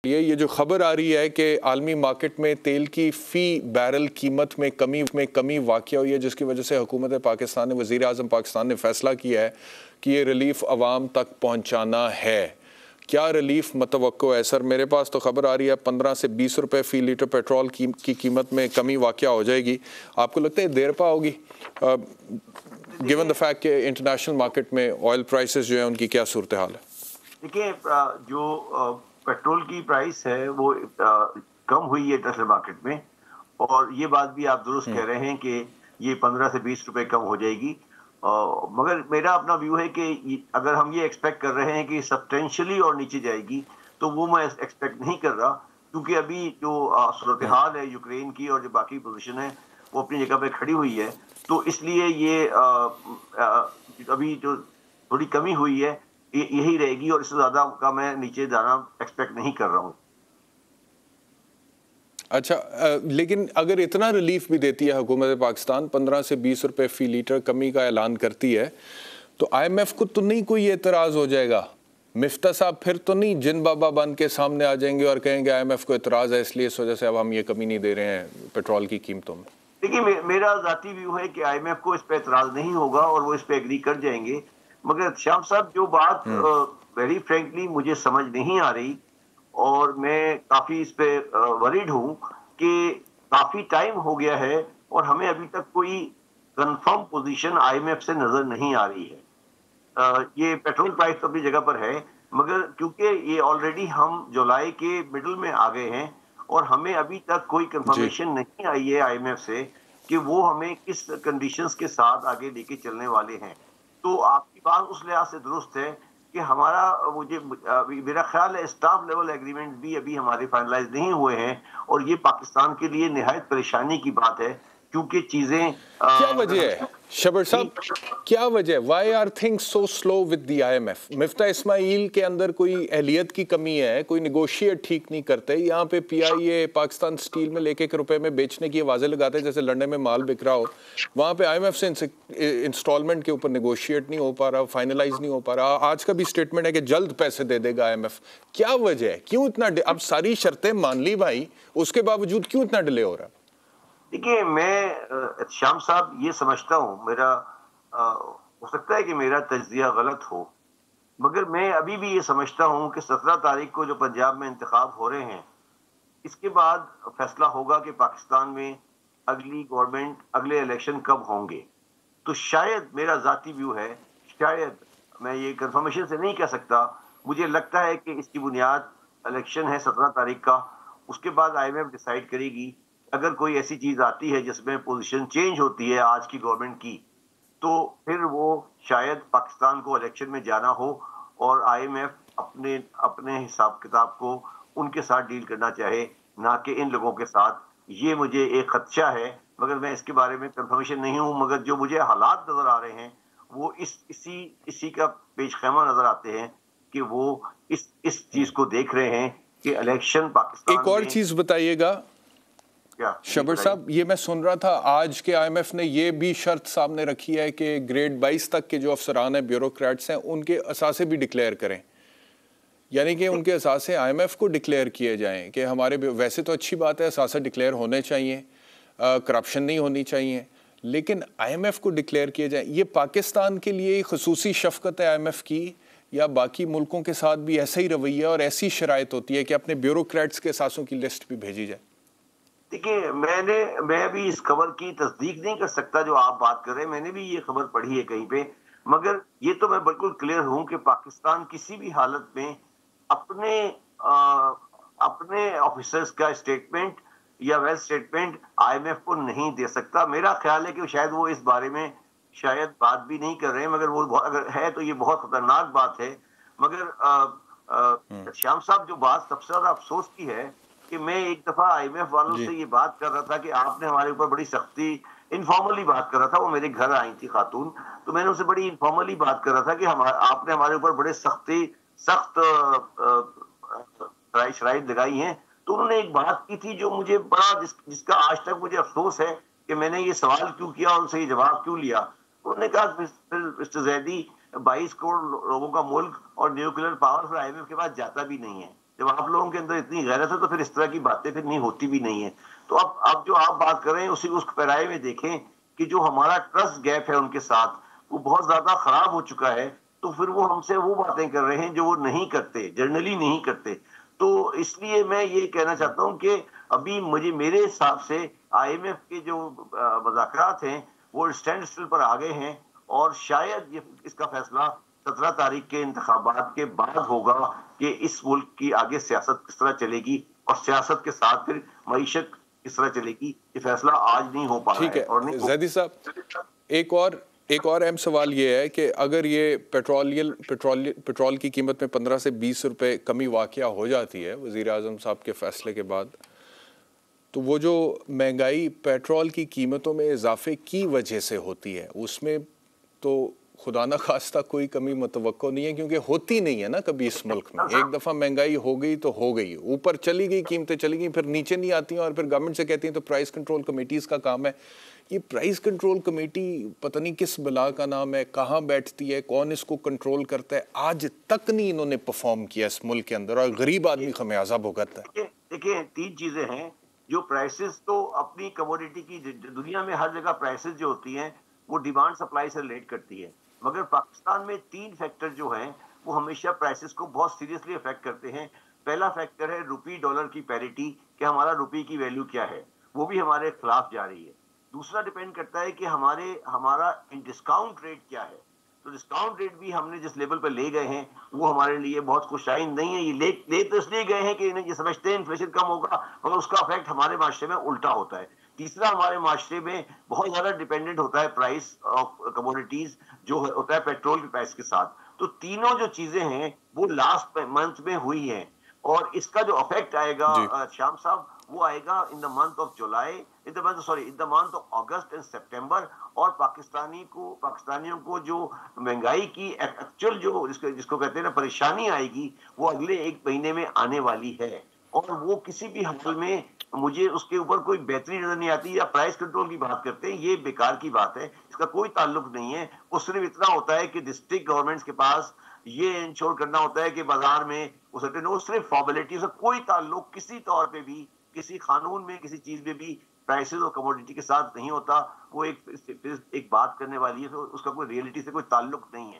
یہ جو خبر آ رہی ہے کہ عالمی مارکیٹ میں تیل کی فی بیرل قیمت میں کمی واقع ہوئی ہے، جس کی وجہ سے حکومت پاکستان نے، وزیر اعظم پاکستان نے فیصلہ کیا ہے کہ یہ ریلیف عوام تک پہنچانا ہے۔ کیا ریلیف متوقع ہے سر؟ میرے پاس تو خبر آ رہی ہے 15 سے 20 روپے فی لیٹر پیٹرول کی قیمت میں کمی واقع ہو جائے گی۔ آپ کو لگتا ہے دیر پا ہوگی گیون دا فیکٹ کہ انٹرنیشنل مارکیٹ میں آئل پرائسز جو ہیں ان کی کیا صورتحال ہے؟ دیکھیں، جو پیٹرول کی پرائس ہے وہ کم ہوئی ہے انٹرنیشنل مارکیٹ میں، اور یہ بات بھی آپ درست کہہ رہے ہیں کہ یہ 15 سے 20 روپے کم ہو جائے گی، مگر میرا اپنا ویو ہے کہ اگر ہم یہ ایکسپیکٹ کر رہے ہیں کہ سبسٹینشلی اور نیچے جائے گی تو وہ میں ایکسپیکٹ نہیں کر رہا، کیونکہ ابھی جو صورتحال ہے یوکرین کی اور جو باقی پوزیشن ہے وہ اپنی جگہ پہ کھڑی ہوئی ہے، تو اس لیے یہ ابھی جو تھوڑی کمی ہوئی ہے یہی رہے گی، اور اس سے زیادہ کا میں نیچے جانا ایکسپیکٹ نہیں کر رہا ہوں۔ اچھا، لیکن اگر اتنا ریلیف بھی دیتی ہے حکومت پاکستان، 15 سے 20 روپے فی لیٹر کمی کا اعلان کرتی ہے، تو آئی ایم ایف کو تو نہیں کوئی اعتراض ہو جائے گا؟ مفتہ صاحب پھر تو نہیں جن بابا بن کے سامنے آ جائیں گے اور کہیں گے آئی ایم ایف کو اعتراض ہے، اس لیے اس وجہ سے اب ہم یہ کمی نہیں دے رہے ہیں پیٹرول کی قیمتوں میں؟ دیکھیے، میرا ذاتی ویو ہے کہ آئی ایم ایف کو اس پہ اعتراض نہیں ہوگا اور وہ اس پہ ایگری کر جائیں گے، مگر شام صاحب جو بات ویری فرینکلی مجھے سمجھ نہیں آ رہی، اور میں کافی اس پہ وریڈ ہوں کہ کافی ٹائم ہو گیا ہے اور ہمیں ابھی تک کوئی confirm position I M F سے نظر نہیں آ رہی ہے۔ یہ پیٹرول پرائس تو اپنی جگہ پر ہے، مگر کیونکہ یہ آلریڈی ہم جولائی کے مڈل میں آ گئے ہیں اور ہمیں ابھی تک کوئی کنفرمیشن نہیں آئی ہے آئی ایم ایف سے کہ وہ ہمیں کس کنڈیشنز کے ساتھ آگے لے کے چلنے والے ہیں۔ تو آپ کی بات اس لحاظ سے درست ہے کہ میرا خیال ہے اسٹاف لیول ایگریمنٹ بھی ابھی ہمارے فائنلائز نہیں ہوئے ہیں، اور یہ پاکستان کے لیے نہایت پریشانی کی بات ہے، کیونکہ چیزیں کیا وجہ ہے شبر صاحب، کیا وجہ؟ Why are things so slow with the I M F? Miftah Ismail کے اندر کوئی اہلیت کی کمی ہے؟ کوئی نیگوشیٹ ٹھیک نہیں کرتے؟ یہاں پہ پی آئی اے پاکستان سٹیل میں 1 روپے میں بیچنے کی آوازیں لگاتے ہیں جیسے لنڈن میں مال بک رہا ہو، وہاں پہ آئی ایم ایف سے انسٹالمنٹ کے اوپر نیگوشیٹ نہیں ہو پا رہا، فائنلائز نہیں ہو پا رہا۔ آج کا بھی اسٹیٹمنٹ ہے کہ جلد پیسے دے دے گا آئی ایم ایف۔ کیا وجہ ہے؟ کیوں اتنا اب ساری شرطیں مان لی بھائی، اس کے باوجود کیوں اتنا ڈیلے ہو رہا ہے؟ دیکھیے، میں شام صاحب یہ سمجھتا ہوں، ہو سکتا ہے کہ میرا تجزیہ غلط ہو، مگر میں ابھی بھی یہ سمجھتا ہوں کہ 17 تاریخ کو جو پنجاب میں انتخاب ہو رہے ہیں، اس کے بعد فیصلہ ہوگا کہ پاکستان میں اگلی گورنمنٹ، اگلے الیکشن کب ہوں گے۔ تو شاید میرا ذاتی ویو ہے، شاید میں یہ کنفرمیشن سے نہیں کہہ سکتا، مجھے لگتا ہے کہ اس کی بنیاد الیکشن ہے 17 تاریخ کا، اس کے بعد آئی ایم ایف ڈیسائیڈ کرے گی۔ اگر کوئی ایسی چیز آتی ہے جس میں پوزیشن چینج ہوتی ہے آج کی گورنمنٹ کی، تو پھر وہ شاید پاکستان کو الیکشن میں جانا ہو اور آئی ایم ایف اپنے حساب کتاب کو ان کے ساتھ ڈیل کرنا چاہے، نہ کہ ان لوگوں کے ساتھ۔ یہ مجھے ایک خدشہ ہے، مگر میں اس کے بارے میں کنفرمیشن نہیں ہوں، مگر جو مجھے حالات نظر آ رہے ہیں وہ اسی کا پیش خیمہ نظر آتے ہیں کہ وہ اس چیز کو دیکھ رہے ہیں کہ الیکشن پاکستان ایک اور چیز بتائیے گا شبر صاحب، یہ میں سن رہا تھا آج کے آئی ایم ایف نے یہ بھی شرط سامنے رکھی ہے کہ گریڈ 22 تک کے جو افسران ہیں، بیوروکریٹس ہیں، ان کے اثاثے بھی ڈکلیئر کریں، یعنی کہ ان کے اثاثے آئی ایم ایف کو ڈکلیئر کیے جائیں کہ ہمارے، ویسے تو اچھی بات ہے اثاثے ڈکلیئر ہونے چاہیے، کرپشن نہیں ہونی چاہیے، لیکن آئی ایم ایف کو ڈکلیئر کیے جائیں۔ یہ پاکستان کے لیے خصوصی شفقت ہے آئی ایم ایف کی، یا باقی ملکوں کے ساتھ بھی ایسا ہی رویہ اور ایسی شرائط ہوتی ہے کہ اپنے بیوروکریٹس کے اثاثوں کی لسٹ بھی بھیجی جائے؟ دیکھیے، میں بھی اس خبر کی تصدیق نہیں کر سکتا جو آپ بات کر رہے ہیں، میں نے بھی یہ خبر پڑھی ہے کہیں پہ، مگر یہ تو میں بالکل کلیئر ہوں کہ پاکستان کسی بھی حالت میں اپنے آفیسرز کا اسٹیٹمنٹ یا well statement I M F کو نہیں دے سکتا۔ میرا خیال ہے کہ شاید وہ اس بارے میں شاید بات بھی نہیں کر رہے ہیں، مگر وہ اگر ہے تو یہ بہت خطرناک بات ہے۔ مگر شام صاحب، جو بات سب سے زیادہ افسوس کی ہے کہ میں ایک دفعہ آئی ایم ایف والوں سے یہ بات کر رہا تھا کہ آپ نے ہمارے اوپر بڑی سختی، انفارملی بات کر رہا تھا، وہ میرے گھر آئی تھی خاتون، تو میں نے ان سے بڑی انفارملی بات کر رہا تھا کہ آپ نے ہمارے اوپر بڑے سخت شرائط لگائی ہیں۔ تو انہوں نے ایک بات کی تھی جو مجھے بڑا، جس کا آج تک مجھے افسوس ہے کہ میں نے یہ سوال کیوں کیا اور ان سے یہ جواب کیوں لیا۔ انہوں نے کہا مسٹر زیدی، 22 کروڑ لوگوں کا ملک اور نیوکلیر پاور پھر آئی ایم ایف کے پاس جاتا بھی نہیں ہے۔ جب آپ لوگوں کے اندر اتنی غیرت ہے تو پھر اس طرح کی باتیں پھر نہیں ہوتی بھی نہیں ہیں. تو اب جو آپ بات کر رہے ہیں اسی اس پیرائے میں دیکھیں کہ جو ہمارا ٹرسٹ گیپ ہے ان کے ساتھ وہ بہت زیادہ خراب ہو چکا ہے. تو پھر وہ ہم سے وہ باتیں کر رہے ہیں جو وہ نہیں کرتے, جنرلی نہیں کرتے. تو اس لیے میں یہ کہنا چاہتا ہوں کہ ابھی میرے حساب سے آئی ایم ایف کے جو مذاکرات ہیں وہ اسٹینڈ اسٹل پر آ گئے ہیں, اور شاید اس کا فیصلہ 17 تاریخ کے انتخابات کے بعد ہوگا کہ اس ملک کی آگے سیاست کس طرح چلے گی, اور سیاست کے ساتھ پھر معیشت کس طرح چلے گی. یہ فیصلہ آج نہیں ہو پا رہا ہے. اور نہیں زیدی صاحب, ایک اور اہم سوال یہ ہے کہ اگر یہ پیٹرول کی قیمت میں 15 سے 20 روپے کمی واقعہ ہو جاتی ہے وزیر اعظم صاحب کے فیصلے کے بعد, تو وہ جو مہنگائی پیٹرول کی قیمتوں میں اضافے کی وجہ سے ہوتی ہے اس میں تو خدا نہ خواستہ کوئی کمی متوقع نہیں ہے, کیونکہ ہوتی نہیں ہے نا کبھی اس ملک میں. ایک دفعہ مہنگائی ہو گئی تو ہو گئی, اوپر چلی گئی قیمتیں چلی گئی, پھر نیچے نہیں آتی ہیں, اور پھر گورنمنٹ سے کہتی ہیں تو پرائز کنٹرول کمیٹیز کا کام ہے. یہ پرائز کنٹرول کمیٹی پتہ نہیں کس بلا کا نام ہے, کہاں بیٹھتی ہے, کون اس کو کنٹرول کرتا ہے, آج تک نہیں انہوں نے پرفارم کیا اس ملک کے اندر, اور غریب آدمی خمیازہ بھگتتا ہے. دیکھیں 3 چیزیں ہیں. جو پرائسز تو اپنی کموڈیٹی کی دنیا میں ہر جگہ پرائسز جو ہوتی ہیں وہ ڈیمانڈ سپلائی سے ریلیٹ کرتی ہے, مگر پاکستان میں 3 فیکٹر جو ہیں وہ ہمیشہ پرائسز کو بہت سیریسلی افیکٹ کرتے ہیں. پہلا فیکٹر ہے روپی ڈالر کی پیریٹی, کہ ہمارا روپی کی ویلیو کیا ہے, وہ بھی ہمارے خلاف جا رہی ہے. دوسرا ڈیپینڈ کرتا ہے کہ ہمارا ڈسکاؤنٹ ریٹ کیا ہے. تو ڈسکاؤنٹ ریٹ بھی ہم نے جس لیول پہ لے گئے ہیں وہ ہمارے لیے بہت خوش آئند نہیں ہے. یہ لے تو اس لیے گئے ہیں کہ یہ سمجھتے ہیں انفلیشن کم ہوگا, مگر اس کا افیکٹ ہمارے معاشرے میں الٹا ہوتا ہے. تیسرا, ہمارے معاشرے میں بہت زیادہ ڈیپینڈنٹ ہوتا ہے پرائس آف کموڈیٹیز جو ہوتا ہے پیٹرول کے پرائس کے ساتھ. تو تینوں جو چیزیں ہیں وہ لاسٹ منتھ میں ہوئی ہیں, اور اس کا جو افیکٹ آئے گا شام صاحب وہ آئے گا in the month of July, in the month of August and September. اور پاکستانیوں کو جو مہنگائی کی ایکچوئل جو جس کو کہتے ہیں نا پریشانی آئے گی وہ اگلے 1 مہینے میں آنے والی ہے, اور وہ کسی بھی حال میں مجھے اس کے اوپر کوئی بہتری نظر نہیں آتی. یا پرائس کنٹرول کی بات کرتے ہیں, یہ بیکار کی بات ہے, اس کا کوئی تعلق نہیں ہے. وہ صرف اتنا ہوتا ہے کہ ڈسٹرکٹ گورنمنٹس کے پاس یہ انشور کرنا ہوتا ہے کہ بازار میں وہ صرف فارمیلٹی سے کوئی تعلق کسی طور پہ بھی کسی قانون میں کسی چیز میں بھی پرائسز اور کموڈیٹی کے ساتھ نہیں ہوتا. وہ ایک بات کرنے والی ہے, اس کا کوئی ریئلٹی سے کوئی تعلق نہیں ہے.